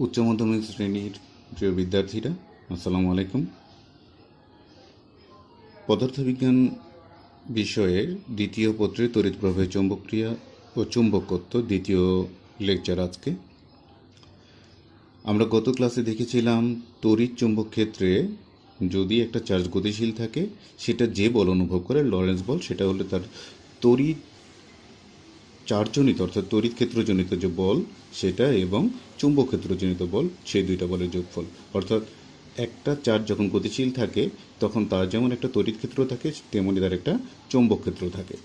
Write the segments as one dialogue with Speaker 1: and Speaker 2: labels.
Speaker 1: উচ্চ মাধ্যমিক শ্রেণীর প্রিয় বিদ্যার্থীরা, আসসালামু আলাইকুম। পদার্থবিজ্ঞান বিষয়ের দ্বিতীয় পত্রে তড়িৎ প্রবাহের চৌম্বকক্রিয়া ও চুম্বকত্ব দ্বিতীয় লেকচার আজকে। আমরা গত ক্লাসে দেখেছিলাম তড়িৎ চুম্বক ক্ষেত্রে যদি একটা চার্জ গতিশীল থাকে সেটা যে বল অনুভব করে লরেন্স বল, সেটা হলে তার তড়িৎ চার্জজনিত অর্থাৎ তড়িৎ ক্ষেত্রজনিত যে বল সেটা এবং চুম্বক ক্ষেত্রজনিত বল, সেই দুইটা বলের যোগফল। অর্থাৎ একটা চার্জ যখন গতিশীল থাকে তখন তার যেমন একটা তড়িৎ ক্ষেত্র থাকে তেমনই তার একটা চৌম্বক ক্ষেত্র থাকে।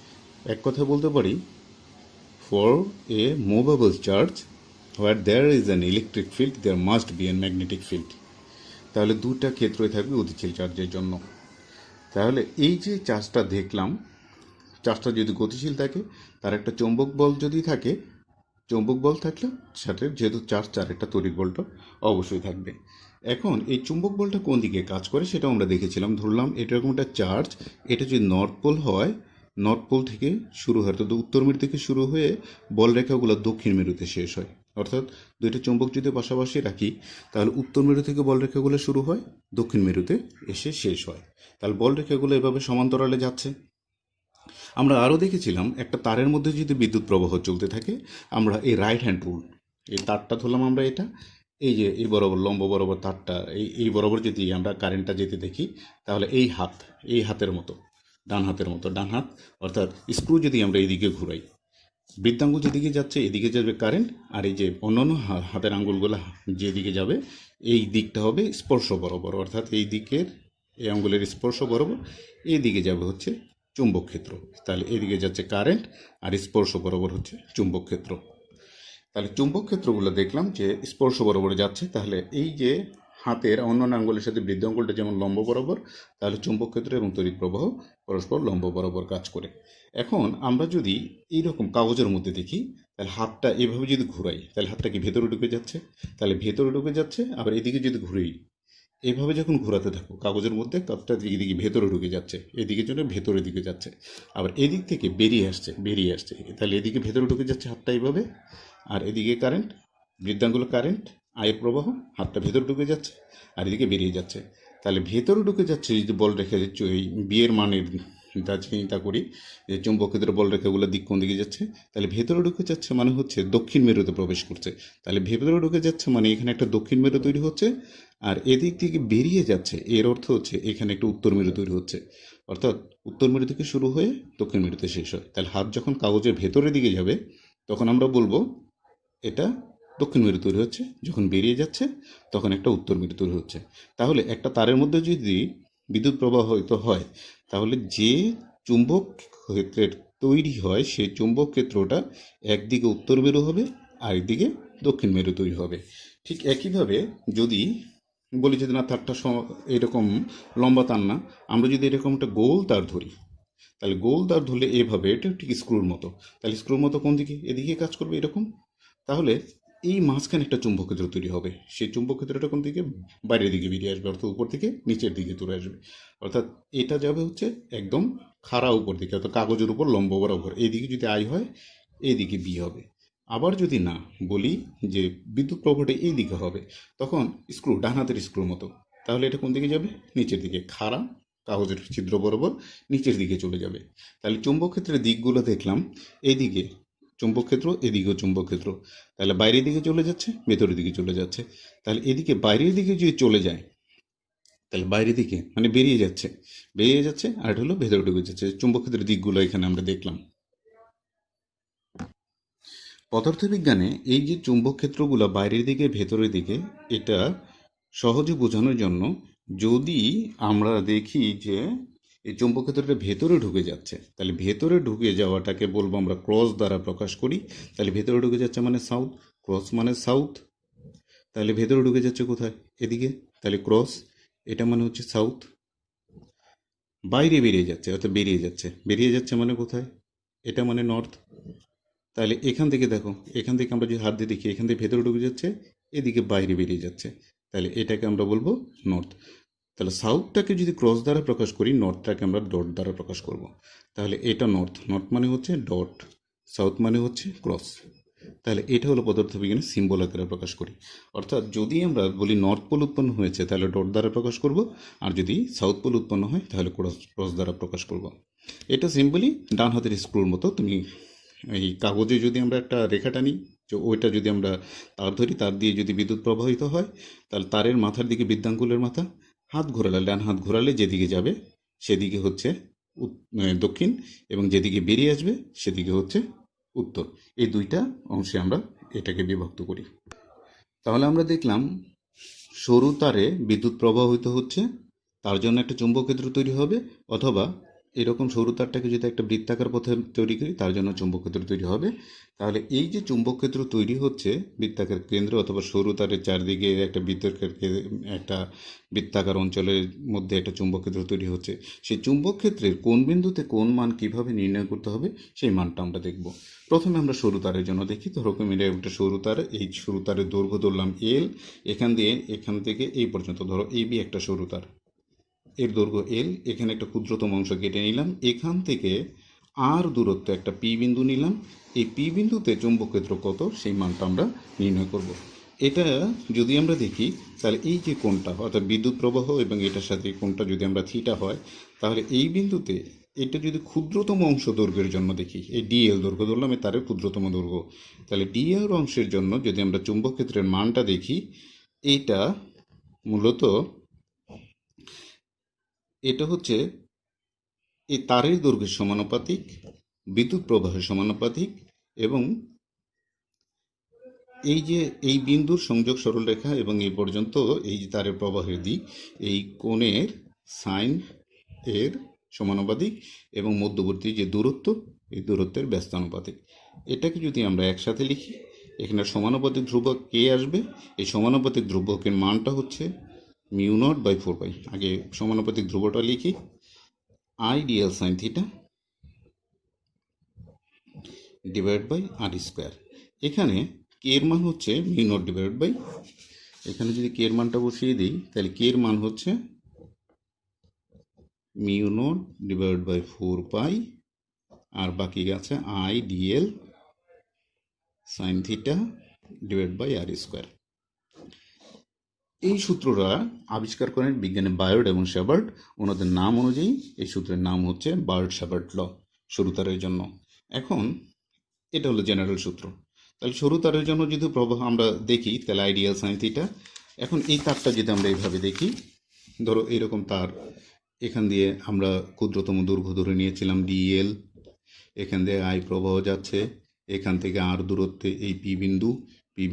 Speaker 1: এক কথা বলতে পারি, for a movable charge where there is an electric field there must be a magnetic field. তাহলে দুটা ক্ষেত্রই থাকবে গতিশীল চার্জের জন্য। তাহলে এই যে চার্জটা দেখলাম, চার্জটা যদি গতিশীল থাকে তার একটা চৌম্বক বল যদি থাকে, চৌম্বক বল থাকলে সাথে যেহেতু চার্জ তার একটা তড়িৎ বলটা অবশ্যই থাকবে। এখন এই চুম্বক বলটা কোন দিকে কাজ করে সেটাও আমরা দেখেছিলাম। ধরলাম এটা এরকম একটা চার্জ, এটা যদি নর্থ পোল হয়, নর্থ পোল থেকে শুরু হয়, অর্থাৎ উত্তর মেরু থেকে শুরু হয়ে বল রেখাগুলো দক্ষিণ মেরুতে শেষ হয়। অর্থাৎ দুইটা চুম্বক যদি পাশাপাশি রাখি তাহলে উত্তর মেরু থেকে বল রেখাগুলো শুরু হয়, দক্ষিণ মেরুতে এসে শেষ হয়। তাহলে বল রেখাগুলো এভাবে সমান্তরালে যাচ্ছে। আমরা আরও দেখেছিলাম একটা তারের মধ্যে যদি বিদ্যুৎ প্রবাহ চলতে থাকে, আমরা এই রাইট হ্যান্ড রুল, এই তারটা ধরলাম আমরা, এটা এই যে এই বরাবর লম্ব বরাবর তারটা এই বরাবর যদি আমরা কারেন্টটা যেতে দেখি তাহলে এই হাতের মতো, ডান হাতের মতো, ডান হাত অর্থাৎ স্ক্রু যদি আমরা এইদিকে ঘুরাই, বৃদ্ধাঙ্গুল যেদিকে যাচ্ছে এদিকে যাবে কারেন্ট, আর এই যে অন্যান্য হাতের আঙ্গুলগুলো যেদিকে যাবে এই দিকটা হবে স্পর্শ বরাবর, অর্থাৎ এই দিকের এই আঙ্গুলের স্পর্শ বরাবর এই দিকে যাবে হচ্ছে চুম্বক ক্ষেত্র। তাহলে এদিকে যাচ্ছে কারেন্ট আর স্পর্শ বরাবর হচ্ছে চুম্বক ক্ষেত্র। তাহলে চুম্বক ক্ষেত্রগুলো দেখলাম যে স্পর্শ বরাবর যাচ্ছে, তাহলে এই যে হাতের অন্যান্য আঙ্গুলের সাথে বৃদ্ধ আঙ্গুলটা যেমন লম্ব বরাবর, তাহলে চুম্বক ক্ষেত্র এবং তড়িৎ প্রবাহ পরস্পর লম্ব বরাবর কাজ করে। এখন আমরা যদি এইরকম কাগজের মধ্যে দেখি, তাহলে হাতটা এভাবে যদি ঘুরাই তাহলে হাতটা কি ভেতরে ঢুকে যাচ্ছে, তাহলে ভেতরে ঢুকে যাচ্ছে। আবার এদিকে যদি ঘুরেই এভাবে যখন ঘোরাতে থাকো কাগজের মধ্যে, কাপটা এদিকে ভেতরে ঢুকে যাচ্ছে, এদিকের জন্য ভেতরের দিকে যাচ্ছে, আবার এদিক থেকে বেরিয়ে আসছে, তাহলে এদিকে ভেতরে ঢুকে যাচ্ছে হাতটা এইভাবে, আর এদিকে কারেন্ট, বৃদ্ধাঙ্গুলো কারেন্ট, আয়ের প্রবাহ, হাতটা ভেতরে ঢুকে যাচ্ছে আর এদিকে বেরিয়ে যাচ্ছে। তাহলে ভেতরে ঢুকে যাচ্ছে যদি বল রেখে যাচ্ছে, এই বিয়ের মানের চিন্তা করি যে চুম্বক ক্ষেত্রে বল রেখাগুলোর দিক কোন দিকে যাচ্ছে, তাহলে ভেতরে ঢুকে যাচ্ছে মানে হচ্ছে দক্ষিণ মেরুতে প্রবেশ করছে। তাহলে ভেতরে ঢুকে যাচ্ছে মানে এখানে একটা দক্ষিণ মেরু তৈরি হচ্ছে, আর এদিক থেকে বেরিয়ে যাচ্ছে এর অর্থ হচ্ছে এখানে একটা উত্তর মেরু তৈরি হচ্ছে। অর্থাৎ উত্তর মেরু থেকে শুরু হয়ে দক্ষিণ মেরুতে শেষ হয়। তাহলে হাত যখন কাগজের ভেতরের দিকে যাবে তখন আমরা বলবো এটা দক্ষিণ মেরু তৈরি হচ্ছে, যখন বেরিয়ে যাচ্ছে তখন একটা উত্তর মেরু তৈরি হচ্ছে। তাহলে একটা তারের মধ্যে যদি বিদ্যুৎ প্রবাহিত হয় তাহলে যে চুম্বক ক্ষেত্রের তৈরি হয় সেই চুম্বক ক্ষেত্রটা একদিকে উত্তর মেরু হবে আর একদিকে দক্ষিণ মেরু তৈরি হবে। ঠিক একইভাবে যদি বলি যদি না তারটা এরকম লম্বা তার না, আমরা যদি এরকম একটা গোল তার ধরি, তাহলে গোল তার ধরলে এভাবে এটা ঠিক স্ক্রুর মতো, তাহলে স্ক্রুর মতো কোন দিকে, এদিকে কাজ করবে এরকম। তাহলে এই মাঝখানে একটা চুম্বক ক্ষেত্র তৈরি হবে, সেই চুম্বক ক্ষেত্রটা কোন দিকে, বাইরের দিকে বেরিয়ে আসবে, অর্থাৎ উপর থেকে নিচের দিকে চলে আসবে। অর্থাৎ এটা যাবে হচ্ছে একদম খাড়া উপর দিকে, অর্থাৎ কাগজের উপর লম্ব বরাবর, এইদিকে যদি আই হয় এইদিকে বি হবে। আবার যদি না বলি যে বিদ্যুৎ প্রবাহটা এই দিকে হবে, তখন স্ক্রু ডান হাতের স্ক্রুর মতো, তাহলে এটা কোন দিকে যাবে, নিচের দিকে, খাড়া কাগজের ছিদ্র বরাবর নিচের দিকে চলে যাবে। তাহলে চুম্বক ক্ষেত্রের দিকগুলো দেখলাম, এইদিকে চুম্বক ক্ষেত্র, এদিকেও চুম্বক ক্ষেত্র, তাহলে বাইরের দিকে চলে যাচ্ছে, ভেতরের দিকে চলে যাচ্ছে। তাহলে এদিকে বাইরের দিকে যদি চলে যায় তাহলে বাইরের দিকে মানে বেরিয়ে যাচ্ছে আর এটা হলো ভেতরে ঢুকে যাচ্ছে। চুম্বক ক্ষেত্রের দিকগুলো এখানে আমরা দেখলাম। পদার্থবিজ্ঞানে এই যে চুম্বক ক্ষেত্রগুলো বাইরের দিকে ভেতরের দিকে, এটা সহজে বোঝানোর জন্য যদি আমরা দেখি যে এই চুম্বক ক্ষেত্রটা ভেতরে ঢুকে যাচ্ছে, তাহলে ভেতরে ঢুকে যাওয়াটাকে বলবো আমরা ক্রস দ্বারা প্রকাশ করি। তাহলে ভেতরে ঢুকে যাচ্ছে মানে সাউথ, ক্রস মানে সাউথ। তাহলে ভেতরে ঢুকে যাচ্ছে কোথায়, এদিকে, তাহলে ক্রস, এটা মানে হচ্ছে সাউথ। বাইরে বেরিয়ে যাচ্ছে অর্থাৎ বেরিয়ে যাচ্ছে মানে কোথায়, এটা মানে নর্থ। তাহলে এখান থেকে দেখো, এখান থেকে আমরা যদি হাত দিয়ে দেখি এখান থেকে ভেতরে ঢুকে যাচ্ছে, এদিকে বাইরে বেরিয়ে যাচ্ছে, তাহলে এটাকে আমরা বলবো নর্থ। তাহলে সাউথটাকে যদি ক্রস দ্বারা প্রকাশ করি, নর্থটাকে আমরা ডট দ্বারা প্রকাশ করব। তাহলে এটা নর্থ, নর্থ মানে হচ্ছে ডট, সাউথ মানে হচ্ছে ক্রস। তাহলে এটা হলো পদার্থবিজ্ঞানের সিম্বল আকারে প্রকাশ করি। অর্থাৎ যদি আমরা বলি নর্থ পোল উৎপন্ন হয়েছে তাহলে ডট দ্বারা প্রকাশ করব, আর যদি সাউথ পোল উৎপন্ন হয় তাহলে ক্রস দ্বারা প্রকাশ করব। এটা সিম্পলি ডান হাতের স্ক্রুর মতো। তুমি এই কাগজে যদি আমরা একটা রেখা টানি, তো ওইটা যদি আমরা তার ধরি, তার দিয়ে যদি বিদ্যুৎ প্রবাহিত হয় তাহলে তারের মাথার দিকে বৃদ্ধাঙ্গুলের মাথা, হাত ঘোরালে, ডান হাত ঘোরালে যেদিকে যাবে সেদিকে হচ্ছে দক্ষিণ, এবং যেদিকে বেরিয়ে আসবে সেদিকে হচ্ছে উত্তর। এই দুইটা অংশে আমরা এটাকে বিভক্ত করি। তাহলে আমরা দেখলাম সরু তারে বিদ্যুৎ প্রবাহিত হচ্ছে, তার জন্য একটা চুম্বক ক্ষেত্র তৈরি হবে, অথবা এরকম সরু তারটাকে যদি একটা বৃত্তাকার পথে তৈরি করি তার জন্য চুম্বক ক্ষেত্র তৈরি হবে। তাহলে এই যে চুম্বক ক্ষেত্র তৈরি হচ্ছে বৃত্তাকার কেন্দ্র অথবা সরু তারের চারদিকে একটা বৃত্তাকার অঞ্চলের মধ্যে একটা চুম্বক ক্ষেত্র তৈরি হচ্ছে, সেই চুম্বক ক্ষেত্রের কোন বিন্দুতে কোন মান কিভাবে নির্ণয় করতে হবে সেই মানটা আমরা দেখব। প্রথমে আমরা সরু তারের জন্য দেখি। ধরো এটা একটা সরু তার, এই সরু তারের দৈর্ঘ্য ধরলাম এল, এখান থেকে এই পর্যন্ত ধরো এবি একটা সরু তার, এর দৈর্ঘ্য এল, এখানে একটা ক্ষুদ্রতম অংশ কেটে নিলাম, এখান থেকে আর দূরত্ব একটা পি বিন্দু নিলাম, এই পি বিন্দুতে চুম্বক ক্ষেত্র কত সেই মানটা আমরা নির্ণয় করব। এটা যদি আমরা দেখি তাহলে এই যে কোণটা, অর্থাৎ বিদ্যুৎ প্রবাহ এবং এটার সাথে কোণটা যদি আমরা থিটা হয়, তাহলে এই বিন্দুতে এটা যদি ক্ষুদ্রতম অংশ দৈর্ঘ্যের জন্য দেখি, এই ডিএল দৈর্ঘ্য ধরলাম এই তারের ক্ষুদ্রতম দৈর্ঘ্য, তাহলে ডিএল অংশের জন্য যদি আমরা চুম্বক ক্ষেত্রের মানটা দেখি, এইটা মূলত এটা হচ্ছে এই তারের দৈর্ঘ্যের সমানুপাতিক, বিদ্যুৎ প্রবাহের সমানুপাতিক, এবং এই যে এই বিন্দুর সংযোগ সরলরেখা এবং এই পর্যন্ত এই যে তারের প্রবাহের দিক, এই কোণের সাইন এর সমানুপাতিক, এবং মধ্যবর্তী যে দূরত্ব এই দূরত্বের ব্যস্তানুপাতিক। এটাকে যদি আমরা একসাথে লিখি, এখানে সমানুপাতিক ধ্রুবক কে আসবে, এই সমানুপাতিক ধ্রুবকের মানটা হচ্ছে μ0/4π। আগে সমানুপাতিক ধ্রুবটা লিখি, I DL sine theta divide by R square. এখানে কে এর মান হচ্ছে μ0 ডিভাইড বাই, এখানে যদি কে এর মানটা বসিয়ে দিই তাহলে কে এর মান হচ্ছে μ0 ডিভাইড বাই 4π, আর বাকি আছে I DL sine theta divide by R square. এই সূত্রটা আবিষ্কার করেন বিজ্ঞানী বায়োট এবং শেপার্ড। ওনাদের নাম অনুযায়ী এই সূত্রের নাম হচ্ছে বায়োট শেপার্ড ল সরু তারের জন্য। এখন এটা হলো জেনারেল সূত্র। তাহলে সরু তারের জন্য যদি প্রবাহ আমরা দেখি তাহলে আইডিয়াল সাইন থিটা। এখন এই তারটা যদি আমরা এইভাবে দেখি, ধরো এইরকম তার, এখান দিয়ে আমরা ক্ষুদ্রতম দৈর্ঘ্য ধরে নিয়েছিলাম ডিএল, এখান দিয়ে আই প্রবাহ যাচ্ছে, এখান থেকে আর দূরত্বে এই পি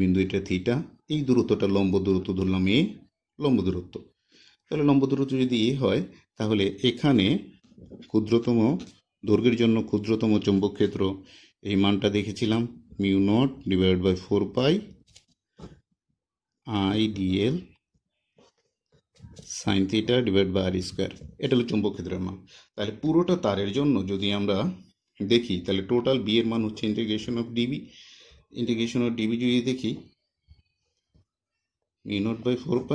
Speaker 1: বিন্দু এটা থিটা, এই দূরত্বটা লম্ব দূরত্ব ধরলাম এ, লম্ব দূরত্ব। তাহলে লম্ব দূরত্ব যদি এ হয় তাহলে এখানে ক্ষুদ্রতম দৈর্ঘ্যের জন্য ক্ষুদ্রতম চৌম্বক ক্ষেত্র এই মানটা দেখেছিলাম μ0 divide by 4π I DL sine theta divide by R square. এটা হলো চৌম্বক ক্ষেত্রের মান। তাহলে পুরোটা তারের জন্য যদি আমরা দেখি তাহলে টোটাল বি এর মান হচ্ছে ইন্টিগ্রেশন অফ ডিবি যদি দেখি μ0/4π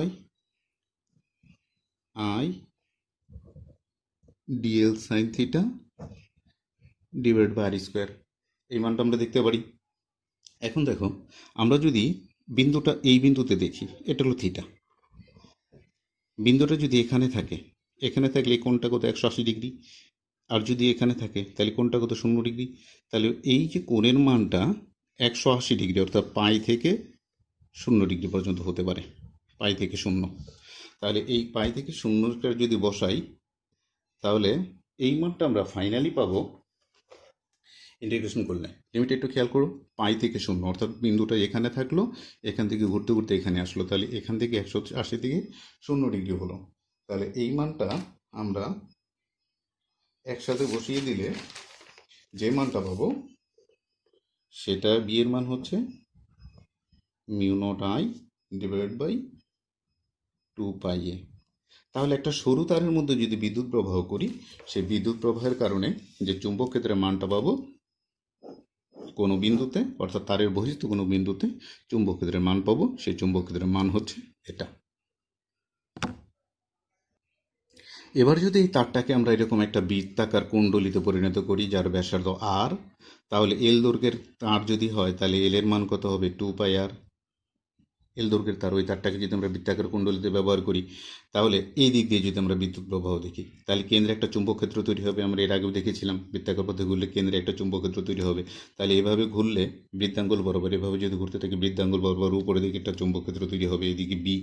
Speaker 1: I DL sine theta divide by R square, এই মানটা আমরা দেখতে পারি। এখন দেখো আমরা যদি বিন্দুটা এই বিন্দুতে দেখি, এটা হলো থিটা, বিন্দুটা যদি এখানে থাকে, এখানে থাকলে কোণটা কত 180 ডিগ্রি, আর যদি এখানে থাকে তাহলে কোণটা কত 0 ডিগ্রি। তাহলে এই যে কোণের মানটা 180 ডিগ্রি, অর্থাৎ পাই থেকে 0 ডিগ্রি পর্যন্ত হতে পারে, পাই থেকে 0। তাহলে এই পাই থেকে 0টা যদি বসাই তাহলে এই মানটা আমরা ফাইনালি পাবো ইন্টিগ্রেশন করলে। লিমিট একটু খেয়াল করো, পাই থেকে 0, অর্থাৎ বিন্দুটা এখানে থাকলো, এখান থেকে ঘুরতে ঘুরতে এখানে আসলো, তাহলে এখান থেকে 180 থেকে 0 ডিগ্রি হলো। তাহলে এই মানটা আমরা একসাথে বসিয়ে দিলে যে মানটা পাবো সেটা বি এর মান হচ্ছে μ0 আই ডিভাইড বাই 2π এ। তাহলে একটা সরু তারের মধ্যে যদি বিদ্যুৎ প্রবাহ করি, সেই বিদ্যুৎ প্রবাহের কারণে যে চুম্বক ক্ষেত্রের মানটা পাবো কোনো বিন্দুতে, অর্থাৎ তারের বহিস্থ কোনো বিন্দুতে চুম্বক ক্ষেত্রের মান পাবো, সেই চুম্বক ক্ষেত্রের মান হচ্ছে এটা। এবার যদি এই তারটাকে আমরা এরকম একটা বৃত্তাকার কুণ্ডলিতে পরিণত করি যার ব্যাসার্ধ আর, তাহলে এল দৈর্ঘ্যের তার যদি হয় তাহলে এল এর মান কত হবে 2πr। এল দৈর্ঘ্যের তার, ওই তারটাকে যদি আমরা বৃত্তাকার কুণ্ডলীতে ব্যবহার করি, তাহলে এই দিক দিয়ে যদি আমরা বিদ্যুৎ প্রবাহ দেখি, তাহলে কেন্দ্রে একটা চুম্বক ক্ষেত্র তৈরি হবে। আমরা এর আগেও দেখেছিলাম বৃত্তাকার পথে ঘুরলে কেন্দ্রে একটা চুম্বক ক্ষেত্র তৈরি হবে। তাহলে এভাবে ঘুরলে বৃত্তাঙ্গুল বরাবর, এভাবে যদি ঘুরতে থাকে বৃত্তাঙ্গুল বরাবর উপরের দিকে একটা চুম্বক ক্ষেত্র তৈরি হবে, এদিকে বি।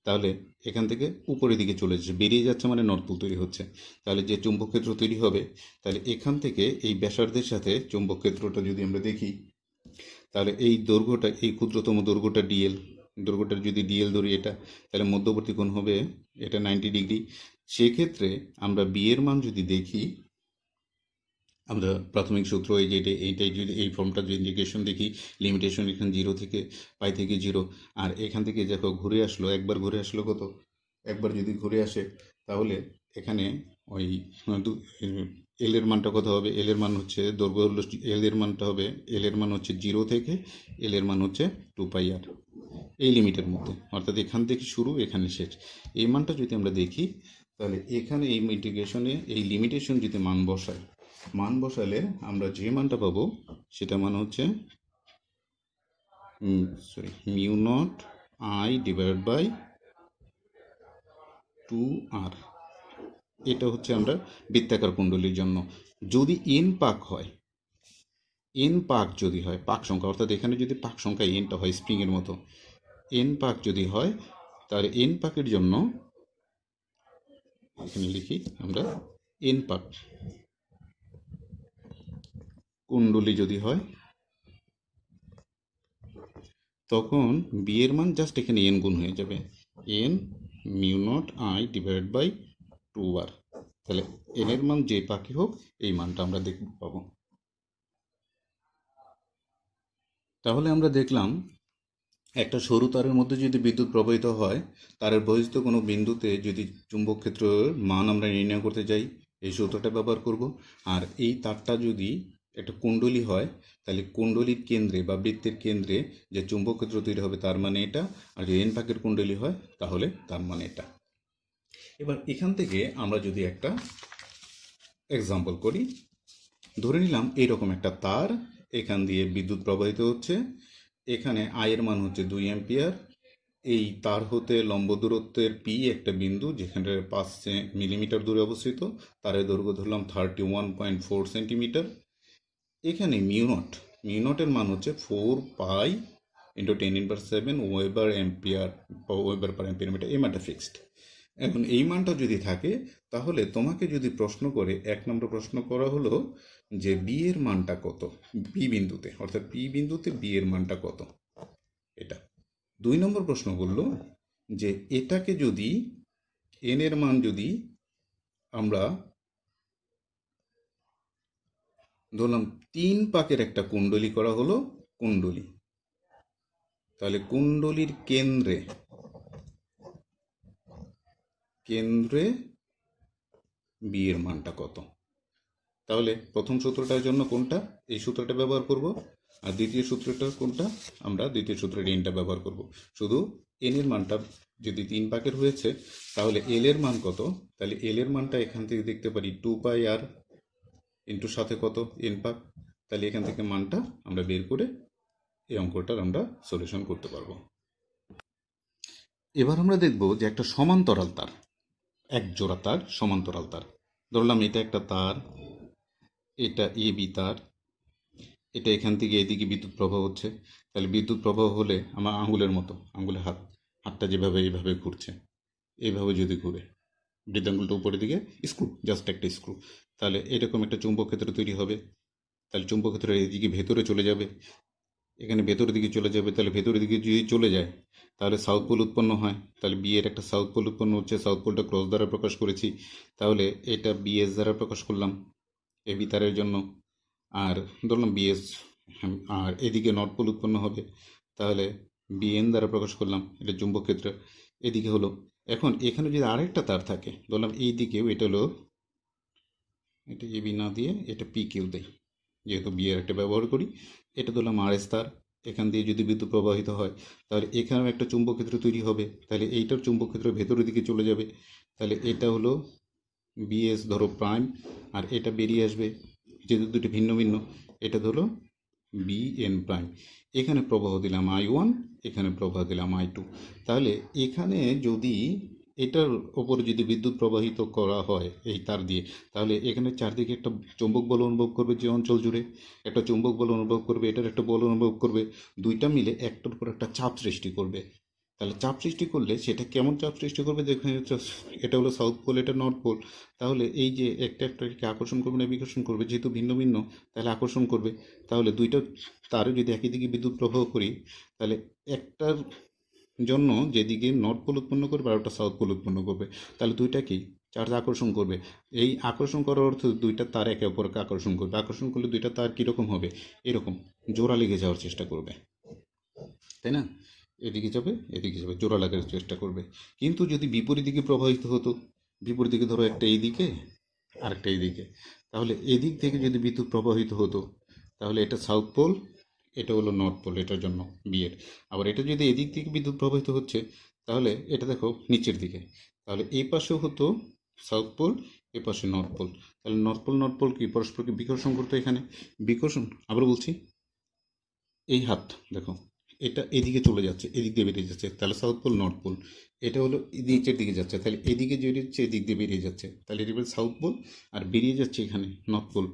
Speaker 1: তাহলে এখান থেকে উপরের দিকে চলে যাচ্ছে, বেরিয়ে যাচ্ছে মানে নর্থ পোল তৈরি হচ্ছে। তাহলে যে চুম্বক ক্ষেত্র তৈরি হবে, তাহলে এখান থেকে এই ব্যাসার্ধের সাথে চুম্বক ক্ষেত্রটা যদি আমরা দেখি, তাহলে এই দৈর্ঘ্যটা, এই ক্ষুদ্রতম দৈর্ঘ্যটা ডিএল, দৈর্ঘ্যটা যদি ডিএল ধরি এটা, তাহলে মধ্যবর্তী কোণ হবে এটা 90 ডিগ্রি। সেক্ষেত্রে আমরা বি এর মান যদি দেখি, আমরা প্রাথমিক সূত্র এই যে এইটাই যদি এই ফর্মটা যদি ইন্টিগ্রেশন দেখি, লিমিটেশন এখানে 0 থেকে পাই থেকে 0, আর এখান থেকে দেখো ঘুরে আসলো, একবার ঘুরে আসলো কত, একবার যদি ঘুরে আসে, তাহলে এখানে ওই এল এর মানটা কত হবে, এল এর মান হচ্ছে দৈর্ঘ্য হলো, এল এর মানটা হবে, এল এর মান হচ্ছে 0 থেকে এল এর মান হচ্ছে 2πr, এই লিমিটের মধ্যে, অর্থাৎ এখান থেকে শুরু এখানে শেষ। এই মানটা যদি আমরা দেখি, তাহলে এখানে এই ইন্টিগ্রেশনে এই লিমিটেশন যদি মান বসাই, মান বসালে আমরা যে মানটা পাবো সেটা মান হচ্ছে mu naught I divide by 2r। এটা হচ্ছে আমরা বৃত্তাকার কুণ্ডলীর জন্য। যদি এন পাক হয়, এন পাক যদি হয়, পাক সংখ্যা, অর্থাৎ এখানে যদি পাক সংখ্যা এনটা হয় স্প্রিংয়ের মতো, এন পাক যদি হয়, তাহলে এন পাকের জন্য এখানে লিখি আমরা, এন পাক কুণ্ডলী যদি হয়, তখন বি এর মান জাস্ট এখানে এন গুণ হয়ে যাবে, n mu naught I divide by 2r। তাহলে এন এর মান যে পাখি হোক, এই মানটা আমরা দেখতে পাবো। তাহলে আমরা দেখলাম একটা সরু তারের মধ্যে যদি বিদ্যুৎ প্রবাহিত হয়, তারের বহিস্থ কোনো বিন্দুতে যদি চুম্বক ক্ষেত্রের মান আমরা নির্ণয় করতে চাই, এই সূত্রটা ব্যবহার করব। আর এই তারটা যদি একটা কুণ্ডলী হয়, তাহলে কুণ্ডলীর কেন্দ্রে বা বৃত্তের কেন্দ্রে যে চুম্বক ক্ষেত্র তৈরি হবে তার মানে এটা, আর যদি এন পাকের কুণ্ডলী হয় তাহলে তার মানে এটা। এবার এখান থেকে আমরা যদি একটা এক্সাম্পল করি, ধরে নিলাম এইরকম একটা তার, এখান দিয়ে বিদ্যুৎ প্রবাহিত হচ্ছে, এখানে আয়ের মান হচ্ছে 2 অ্যাম্পিয়ার। এই তার হতে লম্ব দূরত্বের পি একটা বিন্দু, যেখানে 5 মিলিমিটার দূরে অবস্থিত, তারের দৈর্ঘ্য ধরলাম 31.4 সেন্টিমিটার। এখানে মিউ নটের মান হচ্ছে 4 pi into 10⁻⁷ weber ampere, weber per ampere metre, এই মানটা ফিক্সড। এখন এই মানটা যদি থাকে, তাহলে তোমাকে যদি প্রশ্ন করে, 1 নম্বর প্রশ্ন করা হলো যে বি এর মানটা কত পি বিন্দুতে, অর্থাৎ পি বিন্দুতে বি এর মানটা কত, এটা। 2 নম্বর প্রশ্ন করলো যে এটাকে যদি এন এর মান যদি আমরা ধরলাম 3 পাকের একটা কুণ্ডলী করা হলো, কুণ্ডলী, তাহলে কুণ্ডলীর কেন্দ্রে বি এর মানটা কত। তাহলে প্রথম সূত্রটার জন্য কোনটা, এই সূত্রটা ব্যবহার করব, আর দ্বিতীয় সূত্রটা কোনটা, আমরা দ্বিতীয় সূত্রের এনটা ব্যবহার করব। শুধু এন এর মানটা যদি 3 পাকের হয়েছে, তাহলে এল এর মান কত, তাহলে এল এর মানটা এখান থেকে দেখতে পারি 2πr ইন্টু সাথে কত এন পাক, তাহলে এখান থেকে মানটা আমরা বের করে এই অঙ্কটার আমরা সলিউশন করতে পারবো। এবার আমরা দেখব যে একটা সমান্তরাল তার, এক জোড়া তার, সমান্তরাল তার, ধরলাম এটা একটা তার, এটা এ বি তার, এটা এখান থেকে এদিকে বিদ্যুৎ প্রবাহ হচ্ছে। তাহলে বিদ্যুৎ প্রবাহ হলে আমার আঙুলের মতো, আঙুলের হাতটা যেভাবে এইভাবে ঘুরছে, এইভাবে যদি ঘুরে বৃদ্ধাঙ্গুলটা উপরের দিকে স্ক্রু, জাস্ট একটা স্ক্রু, তাহলে এরকম একটা চুম্বক ক্ষেত্র তৈরি হবে। তাহলে চুম্বক ক্ষেত্র এদিকে ভেতরে চলে যাবে, এখানে ভেতরের দিকে চলে যাবে। তাহলে ভেতরের দিকে যদি চলে যায়, তাহলে সাউথ পোল উৎপন্ন হয়। তাহলে বি এর একটা সাউথ পোল উৎপন্ন হচ্ছে, সাউথ পোলটা ক্রস দ্বারা প্রকাশ করেছি, তাহলে এটা বিএস দ্বারা প্রকাশ করলাম এ বি তারের জন্য, আর ধরলাম বিএস, আর এদিকে নর্থ পোল উৎপন্ন হবে, তাহলে বিএন দ্বারা প্রকাশ করলাম, এটা চুম্বক ক্ষেত্র এদিকে হলো। এখন এখানে যদি আরেকটা তার থাকে, ধরলাম এই দিকেও, এটা হলো, এটা এবি না দিয়ে এটা পি কিউ দেয়, যেহেতু বি এর একটা ব্যবহার করি, এটা ধরলাম আর এস তার, এখান দিয়ে যদি বিদ্যুৎ প্রবাহিত হয়, তাহলে এখানেও একটা চুম্বক ক্ষেত্র তৈরি হবে, তাহলে এইটার চুম্বক ক্ষেত্র ভেতরের দিকে চলে যাবে, তাহলে এটা হলো বিএস ধরো প্রাইম, আর এটা বেরিয়ে আসবে, যেহেতু দুটি ভিন্ন ভিন্ন, এটা হলো বি এন প্রাইম। এখানে প্রবাহ দিলাম I1, এখানে প্রবাহ দিলাম I2। তাহলে এখানে যদি এটার ওপর যদি বিদ্যুৎ প্রবাহিত করা হয় এই তার দিয়ে, তাহলে এখানে চারদিকে একটা চৌম্বক বল অনুভব করবে, যে অঞ্চল জুড়ে একটা চৌম্বক বল অনুভব করবে, এটার একটা বল অনুভব করবে, দুইটা মিলে একটার উপর একটা চাপ সৃষ্টি করবে। তাহলে চাপ সৃষ্টি করলে সেটা কেমন চাপ সৃষ্টি করবে, দেখুন এটা হলো সাউথ পোল, এটা নর্থ পোল। তাহলে এই যে একটা একটাকে আকর্ষণ করবে না বিকর্ষণ করবে, যেহেতু ভিন্ন ভিন্ন তাহলে আকর্ষণ করবে। তাহলে দুইটা তারে যদি একই দিকে বিদ্যুৎ প্রবাহ করি, তাহলে একটার জন্য যেদিকে নর্থ পোল উৎপন্ন করবে আর ওটা সাউথ পোল উৎপন্ন করবে, তাহলে দুইটা কি চার্জ আকর্ষণ করবে। এই আকর্ষণ করার অর্থ দুইটা তার একে অপরকে আকর্ষণ করবে। আকর্ষণ করলে দুইটা তার কীরকম হবে, এরকম জোড়া লেগে যাওয়ার চেষ্টা করবে, তাই না? এদিকে যাবে এদিকে যাবে, জোড়া লাগার চেষ্টা করবে। কিন্তু যদি বিপরীত দিকে প্রবাহিত হতো, বিপরীত দিকে ধরো একটা এই দিকে আরেকটা এই দিকে, তাহলে এদিক থেকে যদি বিদ্যুৎ প্রবাহিত হতো, তাহলে এটা সাউথ পোল, এটা হলো নর্থ পোল, এটার জন্য বিয়ের। আবার এটা যদি এদিক থেকে বিদ্যুৎ প্রবাহিত হচ্ছে, তাহলে এটা দেখো নিচের দিকে, তাহলে এই পাশেও হতো সাউথ পোল, এ পাশে নর্থ পোল। তাহলে নর্থ পোল কি পরস্পরকে বিকর্ষণ করতো, এখানে বিকর্ষণ। আবার বলছি, এই হাত দেখো, এটা এদিকে চলে যাচ্ছে, এদিক দিয়ে বেরিয়ে যাচ্ছে, তাহলে সাউথ পোল নর্থ পোল। এটা হলো নিচের দিকে যাচ্ছে, তাহলে এদিকে যে বেরিয়েছে এদিক দিয়ে বেরিয়ে যাচ্ছে, তাহলে এটা বলে সাউথ পোল, আর বেরিয়ে যাচ্ছে এখানে নর্থ পোল।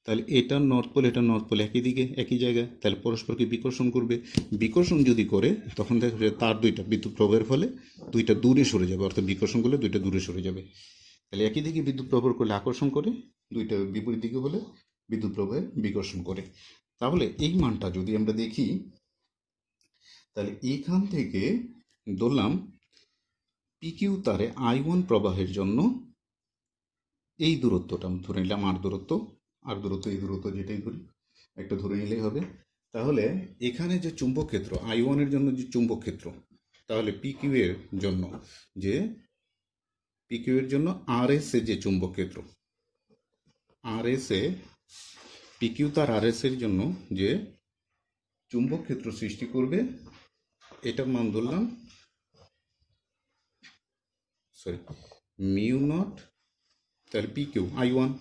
Speaker 1: তাহলে এটা নর্থ পোল, এটা নর্থ পোল, একই দিকে একই জায়গায়, তাহলে পরস্পরকে বিকর্ষণ করবে। বিকর্ষণ যদি করে তখন দেখো যে তার দুইটা বিদ্যুৎ প্রবাহের ফলে দুইটা দূরে সরে যাবে, অর্থাৎ বিকর্ষণ করলে দুইটা দূরে সরে যাবে। তাহলে একই দিকে বিদ্যুৎ প্রবাহ করলে আকর্ষণ করে, দুইটা বিপরীত দিকে হলে বিদ্যুৎ প্রবাহে বিকর্ষণ করে। তাহলে এই মানটা যদি আমরা দেখি, তাহলে এখান থেকে ধরলাম পিকিউ তারে I1 প্রবাহের জন্য এই দূরত্বটা ধরে নিলাম, আর দূরত্ব এই দূরত্ব যেটাই ধরি একটা ধরে নিলেই হবে। তাহলে এখানে যে চুম্বক ক্ষেত্র I1 এর জন্য যে চুম্বক ক্ষেত্র, তাহলে পিকিউ এর জন্য RS এ যে চুম্বক ক্ষেত্র, RS এ পিকিউ তার RS এর জন্য যে চুম্বক ক্ষেত্র সৃষ্টি করবে, এটার মান ধরলাম মিউ নট, তাহলে পিকিউ I1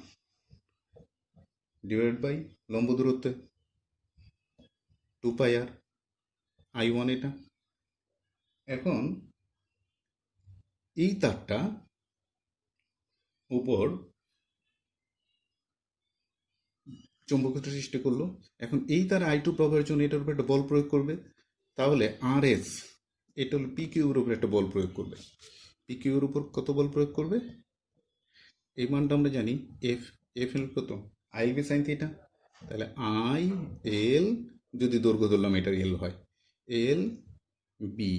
Speaker 1: ডিভাইড বাই লম্ব দূরত্বে 2πr I1 এটা। এখন এই তারটা উপর চৌম্বক ক্ষেত্র সৃষ্টি করলো। এখন এই তার I2 প্রবাহের জন্য এটার উপর একটা বল প্রয়োগ করবে, তাহলে RS এটা হলো পিকিউ এর উপর একটা বল প্রয়োগ করবে। পিকিউ এর উপর কত বল প্রয়োগ করবে, এই মানটা আমরা জানি, এফ এল কত, IL বি সাইন থিটা। তাহলে IL যদি দৈর্ঘ্য ধরলাম এটার এল হয়, এল বি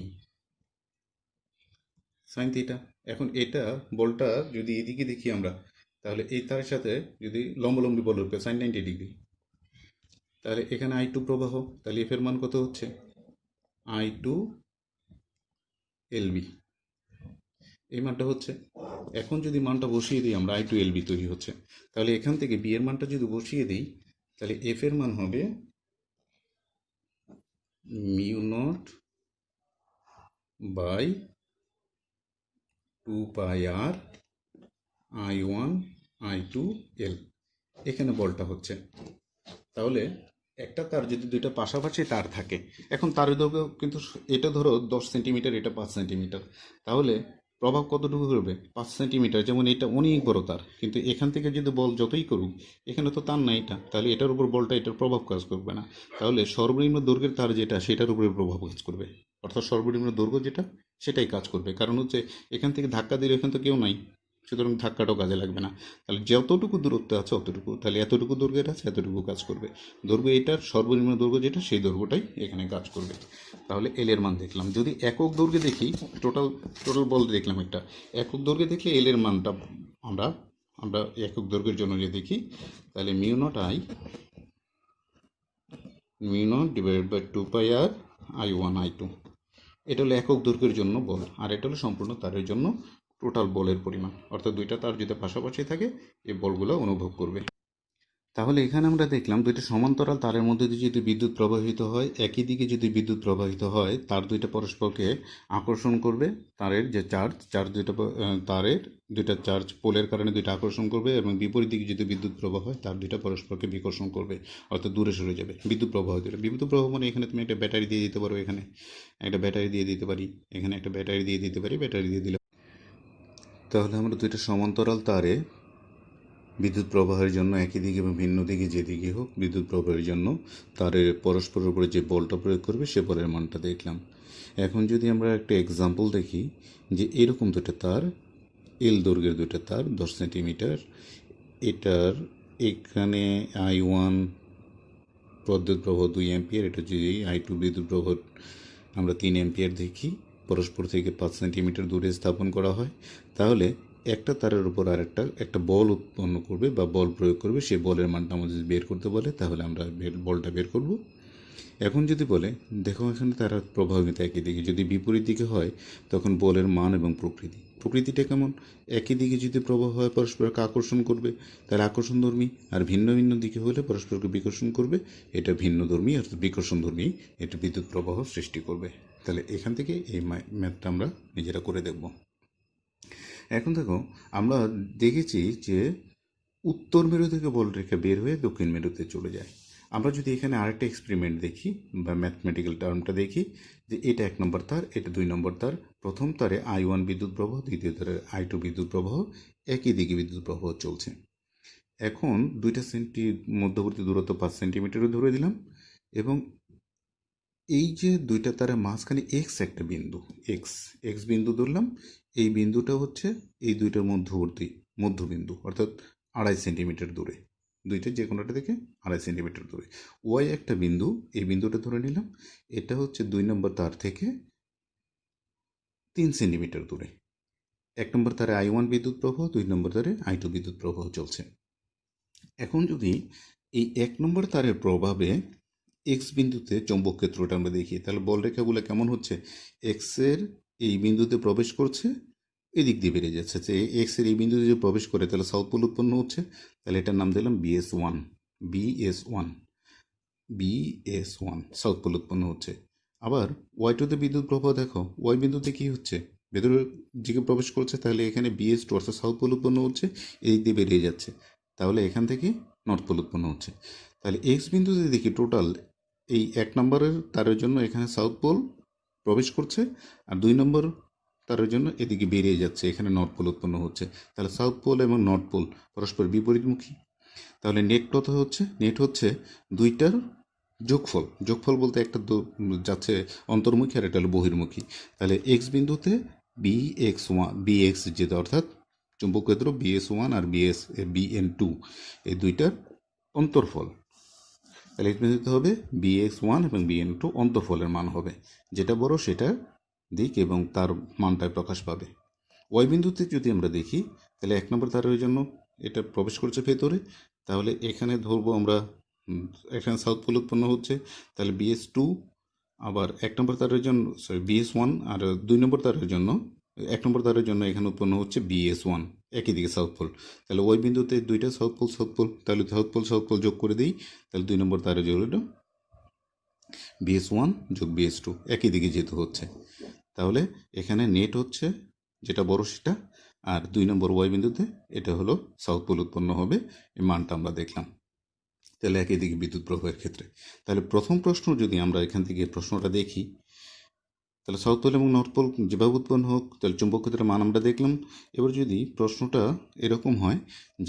Speaker 1: সাইন থিটা। এখন এটা বলটা যদি এদিকে দেখি আমরা, তাহলে এই তার সাথে যদি লম্বলম্বী বল রূপে সাইন 90 ডিগ্রি, তাহলে এখানে I2 প্রবাহ, তাহলে এফ এর মান কত হচ্ছে, I2 LB, এই মানটা হচ্ছে। এখন যদি মানটা বসিয়ে দিই আমরা, I2 LB তৈরি হচ্ছে। তাহলে এখান থেকে বি এর মানটা যদি বসিয়ে দিই, তাহলে এফ এর মান হবে mu not by 2πr I1 I2 L, এখানে বলটা হচ্ছে। তাহলে একটা তার যদি দুইটা পাশাপাশি তার থাকে, এখন তারের দৈর্ঘ্য কিন্তু এটা ধরো 10 সেন্টিমিটার, এটা 5 সেন্টিমিটার, তাহলে প্রভাব কতটুকু করবে, 5 সেন্টিমিটার। যেমন এটা অনেক বড় তার, কিন্তু এখান থেকে যদি বল যতই করুক, এখানে তো তার না এটা, তাহলে এটার উপর বলটা এটার প্রভাব কাজ করবে না। তাহলে সর্বনিম্ন দৈর্ঘ্যের তার যেটা, সেটার উপরে প্রভাব কাজ করবে, অর্থাৎ সর্বনিম্ন দৈর্ঘ্য যেটা সেটাই কাজ করবে। কারণ হচ্ছে এখান থেকে ধাক্কা দিলে এখানে তো কেউ নাই, সুতরাং ধাক্কাটাও কাজে লাগবে না। তাহলে যতটুকু দূরত্ব আছে অতটুকু, তাহলে এতটুকু দৈর্ঘ্যের আছে এতটুকু কাজ করবে। দৈর্ঘ্য এটার সর্বনিম্ন দৈর্ঘ্য যেটা, সেই দৈর্ঘ্যটাই এখানে কাজ করবে। তাহলে এল এর মান দেখলাম। যদি একক দৈর্ঘ্যে দেখি, টোটাল বল দেখলাম একটা, একক দৈর্ঘ্যে দেখলে এল এর মানটা আমরা একক দৈর্ঘ্যের জন্য যে দেখি, তাহলে mu not divided by 2πr I1 I2, এটা হলো একক দৈর্ঘ্যের জন্য বল, আর এটা হলো সম্পূর্ণ তারের জন্য টোটাল বলের পরিমাণ। অর্থাৎ দুইটা তার যদি পাশাপাশি থাকে, এই বলগুলো অনুভব করবে। তাহলে এখানে আমরা দেখলাম দুইটা সমান্তরাল তারের মধ্যে দিয়ে যদি বিদ্যুৎ প্রবাহিত হয়, একই দিকে যদি বিদ্যুৎ প্রবাহিত হয়, তার দুইটা পরস্পরকে আকর্ষণ করবে। তারের যে চার্জ দুইটা তারের দুইটা চার্জ পোলের কারণে দুইটা আকর্ষণ করবে, এবং বিপরীত দিকে যদি বিদ্যুৎ প্রবাহ হয় তার দুইটা পরস্পরকে বিকর্ষণ করবে, অর্থাৎ দূরে সরে যাবে। বিদ্যুৎ প্রবাহ দূরে, বিদ্যুৎ প্রবাহ মানে এখানে তুমি একটা ব্যাটারি দিয়ে দিতে পারো, এখানে একটা ব্যাটারি দিয়ে দিতে পারি, এখানে একটা ব্যাটারি দিয়ে দিতে পারি, ব্যাটারি দিয়ে দিলে তাহলে আমরা দুইটা সমান্তরাল তারে বিদ্যুৎ প্রবাহের জন্য একই দিকে এবং ভিন্ন দিকে যেদিকে হোক বিদ্যুৎ প্রবাহের জন্য তারের পরস্পরের উপরে যে বলটা প্রয়োগ করবে সে বলের মানটা দেখলাম। এখন যদি আমরা একটা এক্সাম্পল দেখি, যে এরকম দুটো তার, এল দৈর্ঘ্যের দুটো তার 10 সেন্টিমিটার, এটার এখানে I1 বিদ্যুৎ প্রবাহ 2 অ্যাম্পিয়ার, এটা যদি I2 বিদ্যুৎ প্রবাহ আমরা 3 অ্যাম্পিয়ার দেখি, পরস্পর থেকে 5 সেন্টিমিটার দূরে স্থাপন করা হয়, তাহলে একটা তারের উপর আর একটা বল উৎপন্ন করবে বা বল প্রয়োগ করবে, সে বলের মানটা আমাদের বের করতে বলে, তাহলে আমরা বলটা বের করব। এখন যদি বলে দেখো এখানে তারা প্রভাবিত একই দিকে, যদি বিপরীত দিকে হয় তখন বলের মান এবং প্রকৃতিটা কেমন, একই দিকে যদি প্রবাহ হয় পরস্পরকে আকর্ষণ করবে, তাহলে আকর্ষণধর্মী, আর ভিন্ন ভিন্ন দিকে হলে পরস্পরকে বিকর্ষণ করবে, এটা ভিন্নধর্মী অর্থাৎ বিকর্ষণধর্মী, এটা বিদ্যুৎ প্রবাহ সৃষ্টি করবে। তাহলে এখান থেকে এই ম্যাথটা আমরা নিজেরা করে দেখব। এখন দেখো আমরা দেখেছি যে উত্তর মেরু থেকে বলরেখা বের হয়ে দক্ষিণ মেরুতে চলে যায়। আমরা যদি এখানে আরেকটা এক্সপেরিমেন্ট দেখি বা ম্যাথমেটিক্যাল টার্মটা দেখি, যে এটা 1 নম্বর তার, এটা 2 নম্বর তার, প্রথম তারে I1 বিদ্যুৎ প্রবাহ, দ্বিতীয় তারে I2 বিদ্যুৎ প্রবাহ, একই দিকে বিদ্যুৎ প্রবাহ চলছে। এখন দুইটা মধ্যবর্তী দূরত্ব 5 সেন্টিমিটারে ধরে দিলাম, এবং এই যে দুইটা তারের মাঝখানে এক্স একটা বিন্দু, এক্স বিন্দু ধরলাম, এই বিন্দুটা হচ্ছে এই দুইটার মধ্যবিন্দু, অর্থাৎ 2.5 সেন্টিমিটার দূরে, দুইটা যে কোনোটা থেকে 2.5 সেন্টিমিটার দূরে। ওয়াই একটা বিন্দু, এই বিন্দুটা ধরে নিলাম, এটা হচ্ছে 2 নম্বর তার থেকে 3 সেন্টিমিটার দূরে। 1 নম্বর তারে I1 বিদ্যুৎ প্রবাহ, 2 নম্বর তারে I2 বিদ্যুৎ প্রবাহ চলছে। এখন যদি এই 1 নম্বর তারের প্রভাবে এক্স বিন্দুতে চৌম্বক ক্ষেত্রটা আমরা দেখি, তাহলে বলরেখাগুলো কেমন হচ্ছে, এক্সের এই বিন্দুতে প্রবেশ করছে, এদিক দিয়ে বেড়ে যাচ্ছে, যে এক্সের এই বিন্দুতে যদি প্রবেশ করে তাহলে সাউথ পোল উৎপন্ন হচ্ছে, তাহলে এটার নাম দিলাম বিএস ওয়ান সাউথ পোল উৎপন্ন হচ্ছে। আবার ওয়াই2তে বিদ্যুৎ প্রবাহ দেখো, ওয়াই বিন্দুতে কি হচ্ছে, ভেতরের দিকে প্রবেশ করছে, তাহলে এখানে বিএস2 অর্থাৎ সাউথ পোল উৎপন্ন হচ্ছে, এই দিয়ে বেরিয়ে যাচ্ছে, তাহলে এখান থেকে নর্থ পোল উৎপন্ন হচ্ছে। তাহলে এক্স বিন্দুতে দেখি টোটাল এই 1 নম্বরের তারের জন্য এখানে সাউথ পোল প্রবেশ করছে, আর 2 নম্বর তারের জন্য এদিকে বেরিয়ে যাচ্ছে, এখানে নর্থ পোল উৎপন্ন হচ্ছে। তাহলে সাউথ পোল এবং নর্থ পোল পরস্পর বিপরীতমুখী। তাহলে নেট হচ্ছে দুইটার যোগফল বলতে একটা যাচ্ছে অন্তর্মুখী আর একটা হলো বহির্মুখী। তাহলে এক্স বিন্দুতে বিএক্স যেটা অর্থাৎ চুম্বক ক্ষেত্র BS1 আর BN2 এই দুইটার অন্তর্ফল, তাহলে এখানে দিতে হবে BX1 এবং BN2 অন্তর্ফলের মান হবে, যেটা বড় সেটার দিক এবং তার মানটায় প্রকাশ পাবে। ওয়াই বিন্দুতে যদি আমরা দেখি, তাহলে 1 নম্বর তারের জন্য এটা প্রবেশ করছে ভেতরে, তাহলে এখানে ধরবো আমরা এখানে সাউথ পোল উৎপন্ন হচ্ছে, তাহলে BS2, আবার 1 নম্বর তারের জন্য BS1, আর 2 নম্বর তারের জন্য 1 নম্বর তারের জন্য এখানে উৎপন্ন হচ্ছে BS1, একই দিকে সাউথ পোল। তাহলে ওই বিন্দুতে দুইটা সাউথ পোল, তাহলে সাউথ পোল যোগ করে দিই, তাহলে 2 নম্বর তারের জন্য BS1 যোগ BS2 একই দিকে যেহেতু হচ্ছে, তাহলে এখানে নেট হচ্ছে যেটা বড় সেটা, আর 2 নম্বর ওয়াই বিন্দুতে এটা হলো সাউথ পোল উৎপন্ন হবে, এই মানটা আমরা দেখলাম। তাহলে একই দিকে বিদ্যুৎ প্রবাহের ক্ষেত্রে, তাহলে প্রথম প্রশ্ন যদি আমরা এখান থেকে প্রশ্নটা দেখি, তাহলে সাউথ পোল এবং নর্থ পোল যেভাবে উৎপন্ন হোক, তাহলে চুম্বক ক্ষেত্রের মান আমরা দেখলাম। এবার যদি প্রশ্নটা এরকম হয়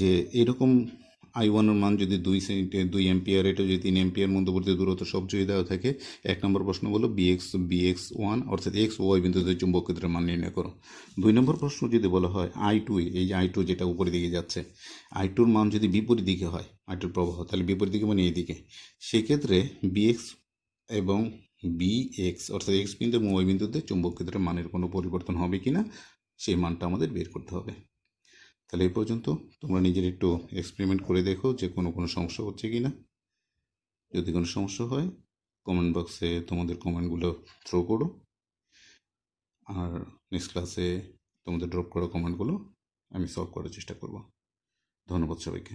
Speaker 1: যে এরকম I1-এর মান যদি 2 অ্যাম্পিয়ার, এটা যদি 3 অ্যাম্পিয়ার, মধ্যবর্তী দূরত্ব সব যদি দেওয়া থাকে, 1 নম্বর প্রশ্ন বলো BX1 অর্থাৎ এক্স ওয়াই বিন্দুতে চুম্বক ক্ষেত্রের মান নির্ণয় করো। 2 নম্বর প্রশ্ন যদি বলা হয় I2, এই যে I2 যেটা উপরের দিকে যাচ্ছে, I2-র মান যদি বিপরীত দিকে হয়, I2-র প্রবাহ, তাহলে বিপরীত দিকে মানে এইদিকে, সেক্ষেত্রে BX এবং BX অর্থাৎ এক্স বিন্দু এবং ওয়াই বিন্দুতে চুম্বক ক্ষেত্রের মানের কোনো পরিবর্তন হবে কি না, সেই মানটা আমাদের বের করতে হবে। তাহলে এই পর্যন্ত তোমরা নিজের একটু এক্সপেরিমেন্ট করে দেখো যে কোনো সমস্যা হচ্ছে কি না। যদি কোনো সমস্যা হয় কমেন্ট বক্সে তোমাদের কমেন্টগুলো থ্রো করো, আর নেক্সট ক্লাসে তোমাদের ড্রপ করা কমেন্টগুলো আমি সলভ করার চেষ্টা করব। ধন্যবাদ সবাইকে।